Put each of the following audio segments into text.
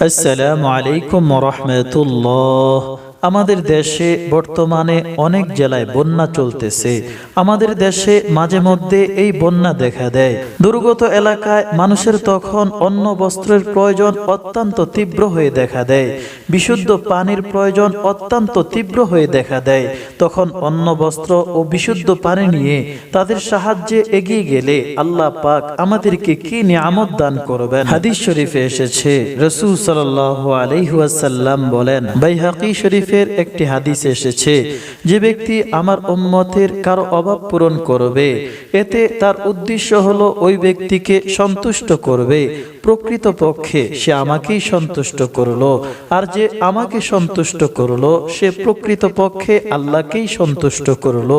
আসসালামু আলাইকুম ওয়া রাহমাতুল্লাহ। আমাদের দেশে বর্তমানে অনেক জেলায় বন্যা চলতেছে। আমাদের দেশে মাঝে মধ্যে এই বন্যা দেখা দেয়। দুর্গত এলাকায় মানুষের তখন অন্ন বস্ত্রের প্রয়োজন অত্যন্ত তীব্র হয়ে দেখা দেয়। বিশুদ্ধ পানির প্রয়োজন অত্যন্ত তীব্র হয়ে দেখা দেয়। তখন অন্ন বস্ত্র ও বিশুদ্ধ পানি নিয়ে তাদের সাহায্যে এগিয়ে গেলে আল্লাহ পাক আমাদেরকে কি নিয়ামত দান করবেন। হাদিস শরীফে এসেছে, রাসূল সাল্লাল্লাহু আলাইহি ওয়াসাল্লাম বলেন, বাইহাকী শরীফের একটি হাদিসে এসেছে, যে ব্যক্তি আমার উম্মতের কারো অভাব পূরণ করবে, এতে তার উদ্দেশ্য হলো ওই ব্যক্তিকে সন্তুষ্ট করবে। প্রকৃতপক্ষে সে আমাকেই সন্তুষ্ট করলো, আর যে আমাকে সন্তুষ্ট করলো সে প্রকৃতপক্ষে আল্লাহকেই সন্তুষ্ট করলো,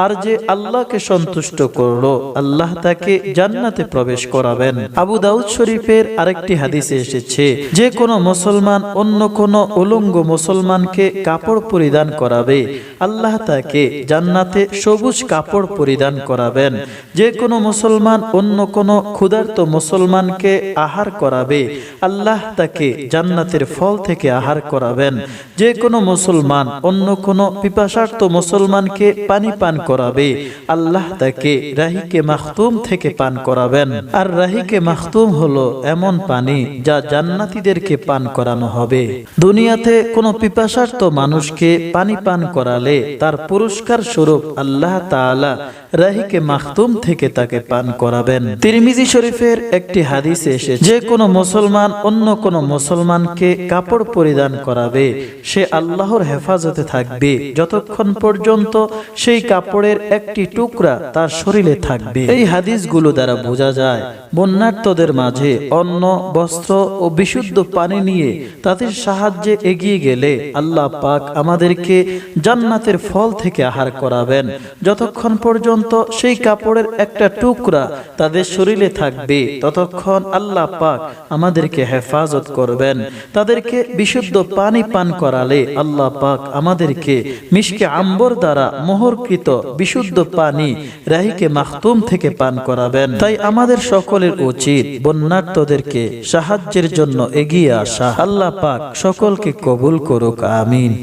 আর যে আল্লাহকে সন্তুষ্ট করলো আল্লাহ তাকে জান্নাতে প্রবেশ করাবেন। আবু দাউদ শরীফের আরেকটি হাদিসে এসেছে, যে কোনো মুসলমান অন্য কোনো উলঙ্গ মুসলমানকে কাপড় পরিধান করাবে, আল্লাহ তাকে জান্নাতে সবুজ কাপড় পরিধান করাবেন। যে কোনো মুসলমান অন্য কোনো ক্ষুধার্ত মুসলমানকে আহার করাবে, আল্লাহ তাকে জান্নাতের ফল থেকে আহার করাবেন। যে কোনো মুসলমান অন্য কোনো পিপাসার্ত মুসলমানকে পানি পান করাবে, আল্লাহ তাকে রাহিকে মাখতুম থেকে পান করাবেন। আর রাহিকে মাখতুম হলো এমন পানি যা জান্নাতীদেরকে পান করানো হবে। দুনিয়াতে কোনো পিপাসার্ত মানুষকে পানি পান করালে তার পুরস্কার স্বরূপ আল্লাহ তাআলা রাহিকে মাখতুম থেকে তাকে পান করাবেন। তিরমিজি শরীফের একটি হাদিসে এসেছে, যে কোনো মুসলমান অন্য কোনো মুসলমানকে কাপড় পরিধান করাবে, সে আল্লাহর হেফাজতে থাকবে যতক্ষণ পর্যন্ত সেই কাপড়ের একটি টুকরা তার শরীরে থাকবে। এই হাদিসগুলো দ্বারা বোঝা যায়, বন্যার্তদের মাঝে অন্ন, বস্ত্র ও বিশুদ্ধ পানি নিয়ে তাদের সাহায্যে এগিয়ে গেলে আল্লাহ পাক আমাদেরকে জান্নাতের ফল থেকে আহার করাবেন। যতক্ষণ পর্যন্ত সেই কাপড়ের একটা টুকরা তাদের শরীরে থাকবে ততক্ষণ আল্লাহ পাক আমাদেরকে হেফাজত করবেন। তাদেরকে বিশুদ্ধ পানি পান করালে আল্লাহ পাক আমাদেরকে মিশকে আম্বর দ্বারা মোহরকৃত বিশুদ্ধ পানি রাহিকে মাখতুম থেকে পান করাবেন। তাই আমাদের সকলের উচিত বন্যার্তদেরকে সাহায্যের জন্য এগিয়ে আসা। আল্লাহ পাক সকলকে কবুল করুক, আমিন।